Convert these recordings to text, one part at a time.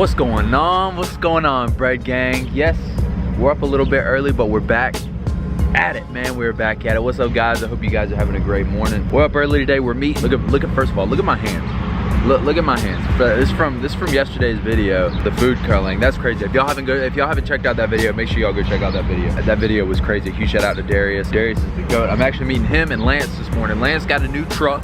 What's going on? What's going on, bread gang? Yes, we're up a little bit early, but we're back at it, man. We're back at it. What's up, guys? I hope you guys are having a great morning. We're up early today. We're meeting. Look at first of all, look at my hands. Look at my hands. This is from yesterday's video, the food curling. That's crazy. If y'all haven't checked out that video, make sure y'all go check out that video. That video was crazy. Huge shout out to Darius. Darius is the GOAT. I'm actually meeting him and Lance this morning. Lance got a new truck.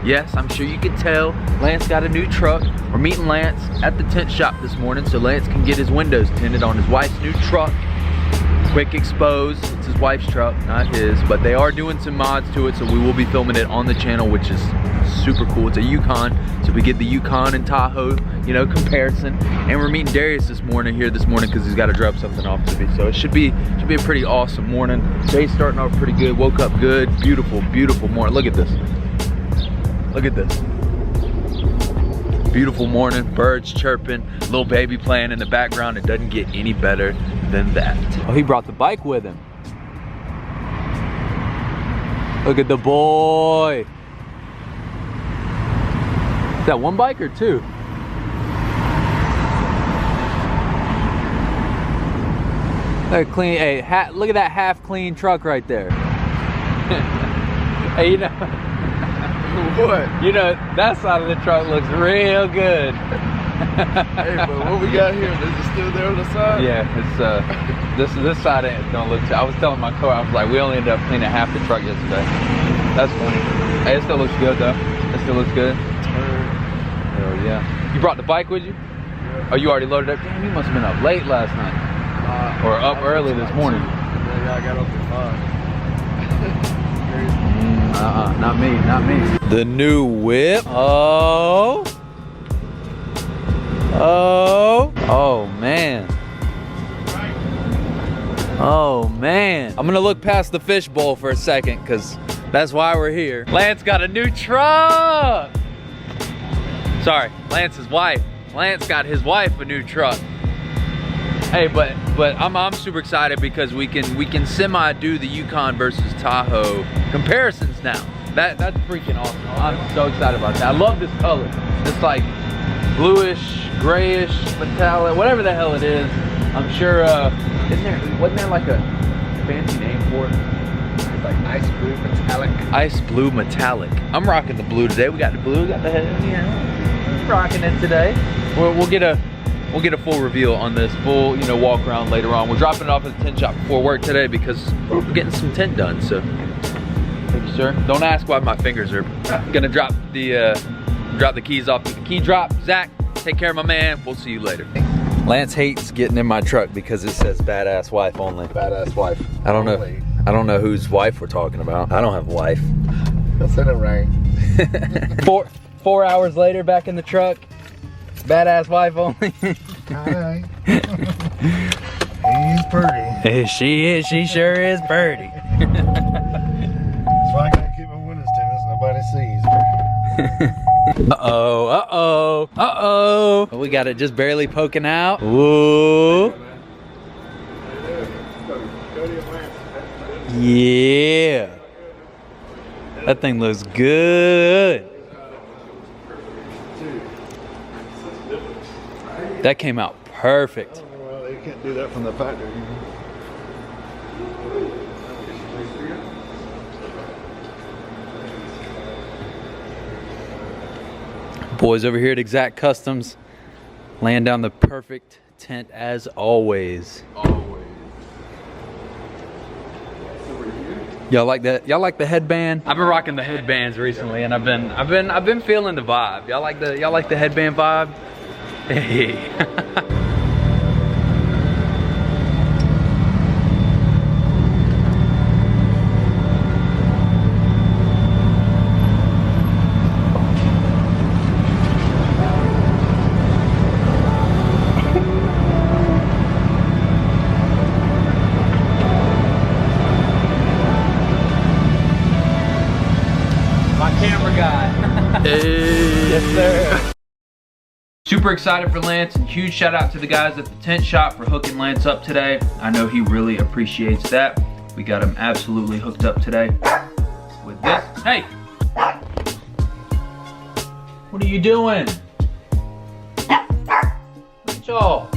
Yes, I'm sure you can tell. Lance got a new truck. We're meeting Lance at the tent shop this morning so Lance can get his windows tinted on his wife's new truck. Quick expose. It's his wife's truck, not his, but they are doing some mods to it, so we will be filming it on the channel, which is super cool. It's a Yukon, so we get the Yukon and Tahoe, you know, comparison. And we're meeting Darius this morning because he's got to drop something off to me. So it should be a pretty awesome morning. Day's starting off pretty good. Woke up good. Beautiful, beautiful morning. Look at this. Look at this. Beautiful morning, birds chirping, little baby playing in the background. It doesn't get any better than that. Oh, he brought the bike with him. Look at the boy. Is that one bike or two? Look at clean. Hey, look at that half clean truck right there. Hey, you know. What? You know, that side of the truck looks real good. Hey, but what we got here, is it still there on the side? Yeah, it's this side don't look too. I was telling my car, I was like, we only ended up cleaning half the truck yesterday. That's funny. Hey, it still looks good though. It still looks good. Hell yeah. You brought the bike with you? Yeah. Oh, you already loaded up? Damn, you must have been up late last night. Or up early this morning. Yeah, I got up at 5. Not me, not me. The new whip. Oh. Man. Oh man. I'm gonna look past the fishbowl for a second because that's why we're here. Lance got a new truck. Sorry, Lance's wife. Lance got his wife a new truck. Hey, but I'm super excited because we can semi do the Yukon versus Tahoe comparisons now. That's freaking awesome. I'm so excited about that. I love this color. It's like bluish, grayish, metallic, whatever the hell it is. I'm sure wasn't there like a fancy name for it? It's like ice blue metallic. Ice blue metallic. I'm rocking the blue today. We got the blue, we got the head, you know, rocking it today. We'll get a full reveal on this, full, you know, walk around later on. We're dropping it off at the tent shop before work today because we're getting some tent done, so. Thank you, sir. Don't ask why my fingers are gonna drop the keys off to the key drop. Zach, take care of my man. We'll see you later. Lance hates getting in my truck because it says badass wife only. Badass wife. I don't know whose wife we're talking about. I don't have a wife. That's in the rain. 4 hours later, back in the truck. Badass wife only. Hi. He's pretty. She is. She sure is pretty. That's why I gotta keep my windows tinted so nobody sees. Uh-oh. We got it just barely poking out. Whoa. Yeah. That thing looks good. That came out perfect. Well, they can't do that from the factory. Boys over here at EXZACT Customs, laying down the perfect tent as always. Y'all like that? Y'all like the headband? I've been rocking the headbands recently, and I've been feeling the vibe. Y'all like the headband vibe? Hey. My camera guy. Hey. Yes, sir. Super excited for Lance, and huge shout out to the guys at the tent shop for hooking Lance up today. I know he really appreciates that. We got him absolutely hooked up today with this. Hey! What are you doing? What y'all.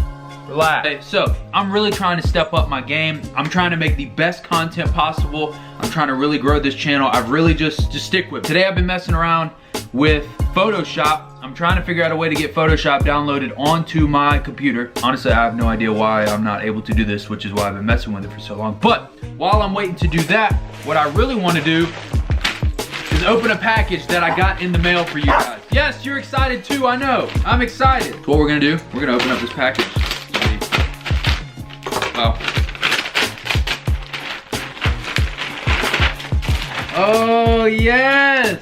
Relax. Okay, so I'm really trying to step up my game. I'm trying to make the best content possible. I'm trying to really grow this channel. I've really just stick with it. Today I've been messing around with Photoshop. I'm trying to figure out a way to get Photoshop downloaded onto my computer. Honestly, I have no idea why I'm not able to do this, which is why I've been messing with it for so long. But while I'm waiting to do that, what I really want to do is open a package that I got in the mail for you guys. Yes, you're excited too, I know. I'm excited. So what we're gonna do, we're gonna open up this package. Wow. Oh, yes.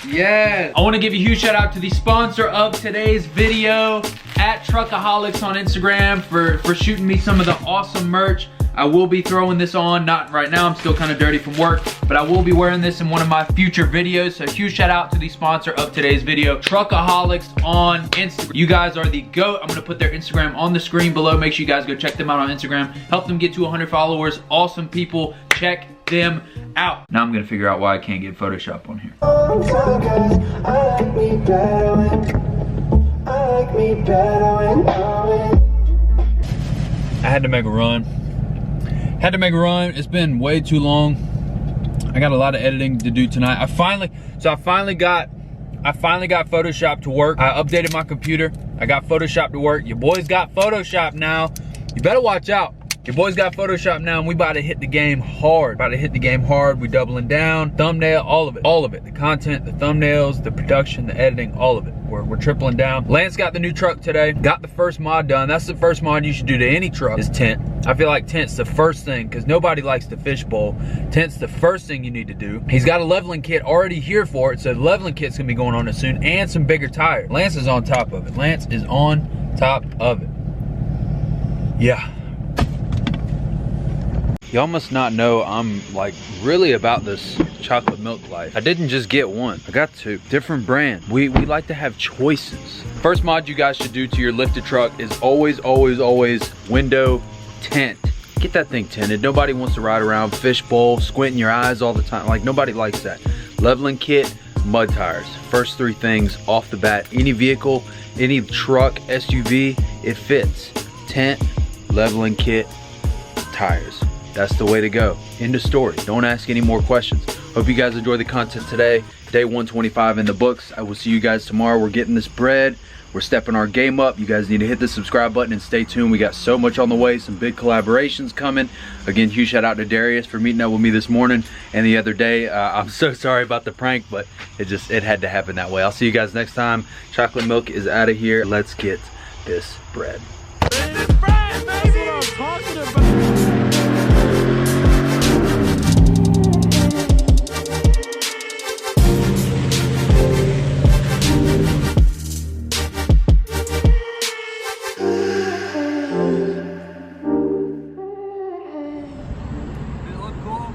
Yes. I want to give a huge shout out to the sponsor of today's video, at Truckaholics on Instagram, for shooting me some of the awesome merch. I will be throwing this on, not right now, I'm still kind of dirty from work, but I will be wearing this in one of my future videos. So huge shout out to the sponsor of today's video, Truckaholics on Instagram. You guys are the GOAT. I'm gonna put their Instagram on the screen below. Make sure you guys go check them out on Instagram. Help them get to 100 followers. Awesome people, check them out. Now I'm gonna figure out why I can't get Photoshop on here. I had to make a run. It's been way too long. I got a lot of editing to do tonight. I finally got Photoshop to work. I updated my computer. I got Photoshop to work. Your boy's got Photoshop now. You better watch out. Your boy's got Photoshop now, and we about to hit the game hard. We doubling down, thumbnail, all of it. The content, the thumbnails, the production, the editing, all of it. We're tripling down. Lance got the new truck today. Got the first mod done. That's the first mod you should do to any truck, is tint. I feel like tint's the first thing, because nobody likes the fishbowl. Tint's the first thing you need to do. He's got a leveling kit already here for it, so the leveling kit's gonna be going on it soon, and some bigger tires. Lance is on top of it. Yeah. Y'all must not know I'm like really about this chocolate milk life. I didn't just get one, I got two. Different brand. We like to have choices. First mod you guys should do to your lifted truck is always window tint. Get that thing tinted. Nobody wants to ride around fishbowl, squinting your eyes all the time. Like, nobody likes that. Leveling kit, mud tires. First three things off the bat. Any vehicle, any truck, SUV, it fits. Tint, leveling kit, tires. That's the way to go. End of story. Don't ask any more questions. Hope you guys enjoy the content today. Day 125 in the books. I will see you guys tomorrow. We're getting this bread. We're stepping our game up. You guys need to hit the subscribe button and stay tuned. We got so much on the way. Some big collaborations coming. Again, huge shout out to Darius for meeting up with me this morning and the other day. I'm so sorry about the prank, but it had to happen that way. I'll see you guys next time. Chocolate milk is out of here. Let's get this bread. This bread, baby! That's what I'm talking about.